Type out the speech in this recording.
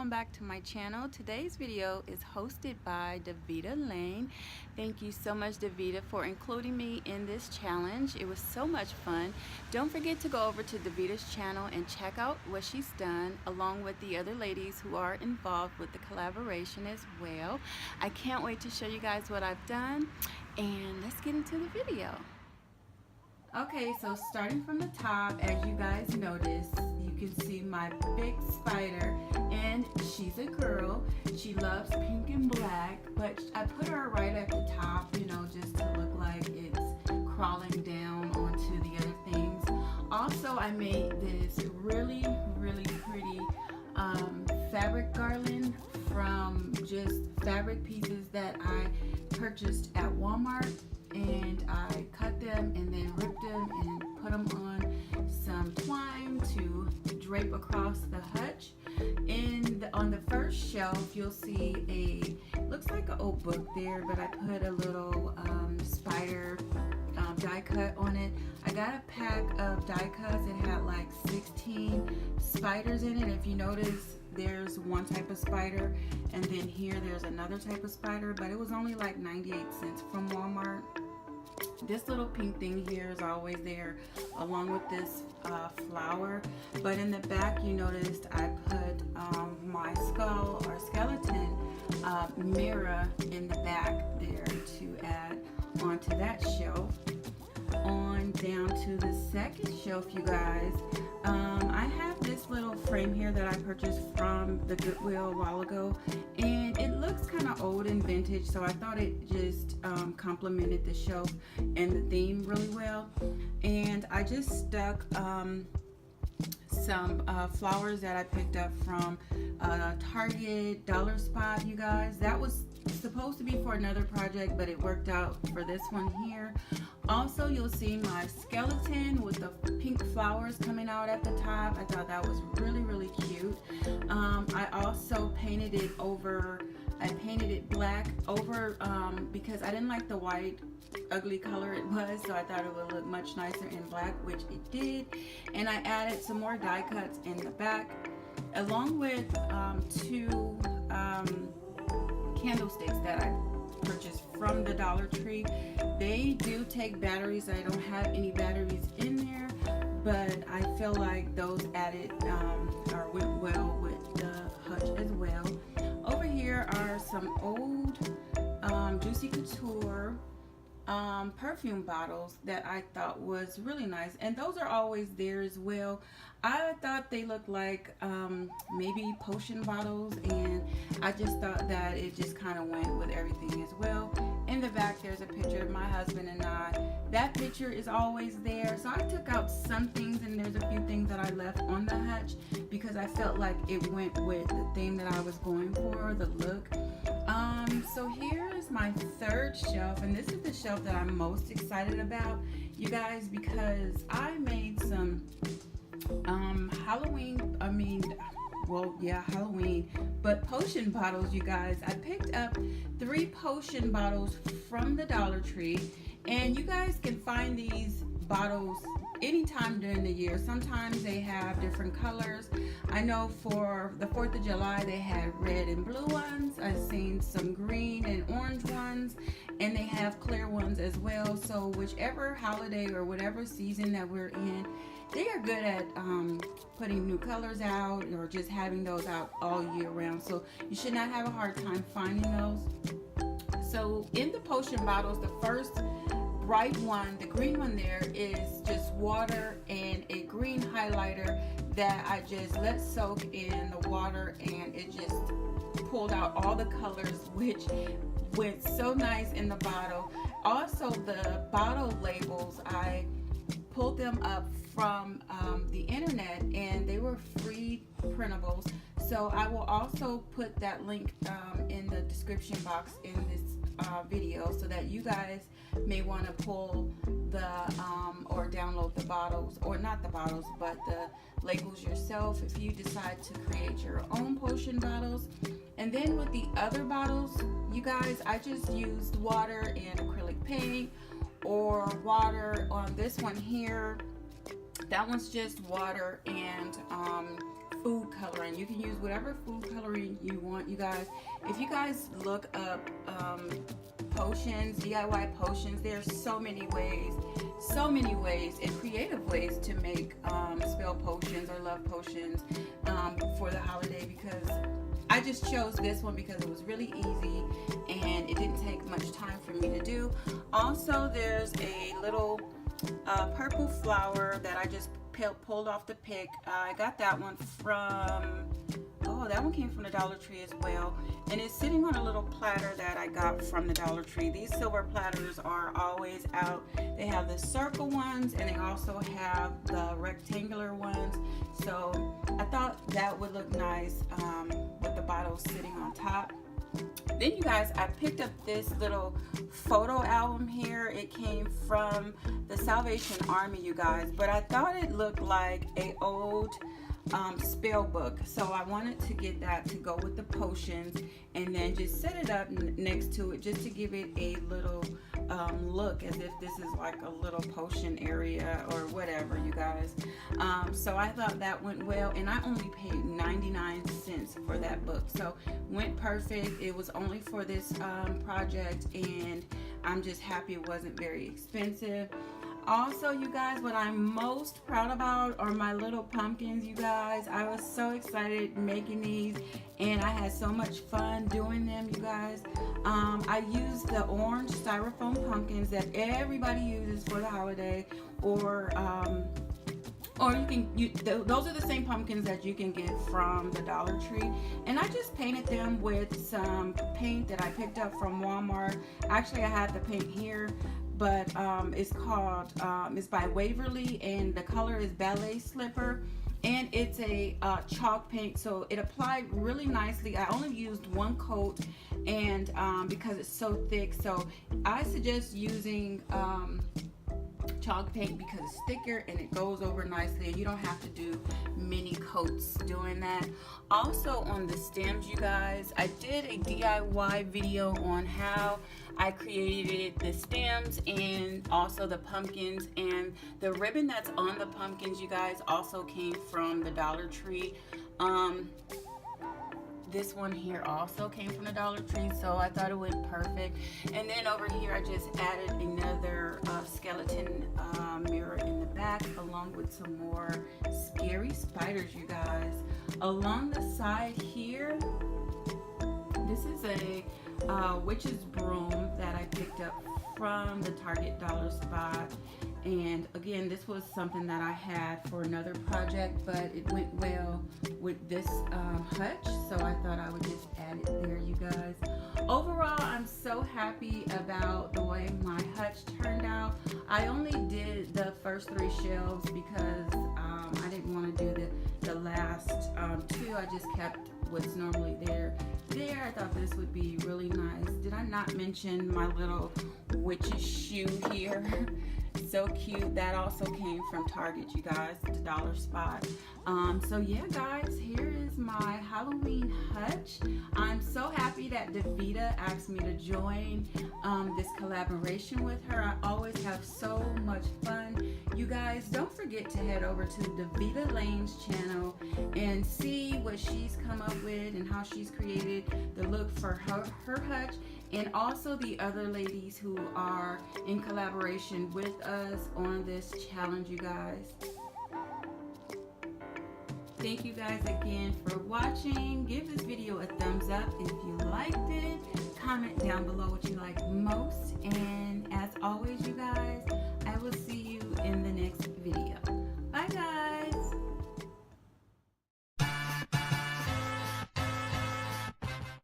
welcome back to my channel. Today's video is hosted by Daveda Lane. Thank you so much, Deveda, for including me in this challenge. It was so much fun. Don't forget to go over to Daveda's channel and check out what she's done, along with the other ladies who are involved with the collaboration as well. I can't wait to show you guys what I've done, and let's get into the video. Okay, so starting from the top, as you guys notice, you can see my big spider, and she's a girl. She loves pink and black, but I put her right at the top, you know, just to look like it's crawling down onto the other things. Also, I made this really pretty fabric garland from just fabric pieces that I purchased at Walmart, and I cut them and then ripped them and put them on some twine to drape across the hutch. And on the first shelf, you'll see looks like an old book there, but I put a little spider die cut on it. I got a pack of die cuts. It had like 16 spiders in it. If you notice, there's one type of spider, and then here there's another type of spider, but it was only like 98 cents from Walmart. This little pink thing here is always there, along with this flower. But in the back, you noticed I put my skull or skeleton mirror in the back there to add onto that shelf. On down to the second shelf, you guys, I have this little frame here that I purchased from the Goodwill a while ago, and it looks kind of old and vintage, so I thought it just complemented the shelf and the theme really well. And I just stuck some flowers that I picked up from Target dollar spot, you guys. That was supposed to be for another project, but it worked out for this one here. Also, you'll see my skeleton with the pink flowers coming out at the top. I thought that was really cute. I also painted it over. I painted it black over because I didn't like the white ugly color it was, so I thought it would look much nicer in black, which it did. And I added some more die cuts in the back, along with two candlesticks that I purchased from the Dollar Tree. They do take batteries. I don't have any batteries in there, but I feel like those added or went well with the Hutch as well. Over here are some old Juicy Couture perfume bottles that I thought was really nice, and those are always there as well. I thought they looked like maybe potion bottles, and I just thought that it just kind of went with everything as well. In the back, there's a picture of my husband and I. That picture is always there, so I took out some things, and there's a few things that I left on the hutch because I felt like it went with the theme that I was going for, the look. So here is my third shelf, and this is the shelf that I'm most excited about, you guys, because I made some Halloween, but potion bottles, you guys. I picked up 3 potion bottles from the Dollar Tree, and you guys can find these bottles anytime during the year. Sometimes they have different colors. I know for the 4th of July they had red and blue ones. I've seen some green and orange ones, and they have clear ones as well. So whichever holiday or whatever season that we're in, they are good at putting new colors out, or just having those out all year round. So you should not have a hard time finding those. So in the potion bottles, the first bright one, the green one there, is just water and a green highlighter that I just let soak in the water, and it just pulled out all the colors, which went so nice in the bottle. Also, the bottle labels, I pulled them up from the internet, and they were free printables. So I will also put that link in the description box in this video, so that you guys may want to pull the or download the bottles, or not the bottles, but the labels yourself if you decide to create your own potion bottles. And then with the other bottles, you guys, I just used water and acrylic paint, or water on this one here. That one's just water and food coloring. You can use whatever food coloring you want, you guys. If you guys look up potions, DIY potions, there's so many ways and creative ways to make spell potions or love potions for the holiday, because I just chose this one because it was really easy and it didn't take much time for me to do. Also, there's a little purple flower that I just pulled off the pick. I got that one from, that one came from the Dollar Tree as well, and it's sitting on a little platter that I got from the Dollar Tree. These silver platters are always out. They have the circle ones and they also have the rectangular ones, so I thought that would look nice with the bottle sitting on top. Then you guys, I picked up this little photo album here. It came from the Salvation Army, you guys, but I thought it looked like a old spell book, so I wanted to get that to go with the potions and then just set it up next to it just to give it a little look as if this is like a little potion area or whatever, you guys. So I thought that went well, and I only paid 99 cents for that book, so went perfect. It was only for this project, and I'm just happy it wasn't very expensive. Also, you guys, what I'm most proud about are my little pumpkins, you guys. I was so excited making these, and I had so much fun doing them, you guys. I used the orange styrofoam pumpkins that everybody uses for the holiday, or you can those are the same pumpkins that you can get from the Dollar Tree, and I just painted them with some paint that I picked up from Walmart. Actually, I had the paint here, but it's called it's by Waverly, and the color is Ballet Slipper, and it's a chalk paint, so it applied really nicely. I only used one coat, and because it's so thick, so I suggest using chalk paint because it's thicker and it goes over nicely, and you don't have to do many coats doing that. Also, on the stems, you guys, I did a DIY video on how I created the stems and also the pumpkins, and the ribbon that's on the pumpkins, you guys, also came from the Dollar Tree. This one here also came from the Dollar Tree, so I thought it went perfect. And then over here, I just added another skeleton mirror in the back, along with some more scary spiders, you guys. Along the side here, this is a witch's broom that I picked up from the Target Dollar Spot. And again, this was something that I had for another project, but it went well with this Hutch, so I thought I would just add it there, you guys. Overall, I'm so happy about the way my Hutch turned out. I only did the first 3 shelves because I didn't want to do the last 2. I just kept what's normally there. I thought this would be really nice. Did I not mention my little witch's shoe here? So cute. That also came from Target, you guys, the Dollar Spot. So yeah, guys, here is my Halloween Hutch. I'm so happy that Deveda asked me to join this collaboration with her. I always have so much fun. You guys, don't forget to head over to Daveda Lane's channel and see what she's come up with and how she's created the look for her Hutch, and also the other ladies who are in collaboration with us on this challenge, you guys. Thank you guys again for watching. Give this video a thumbs up if you liked it. Comment down below what you like most. And as always, you guys, I will see you in the next video.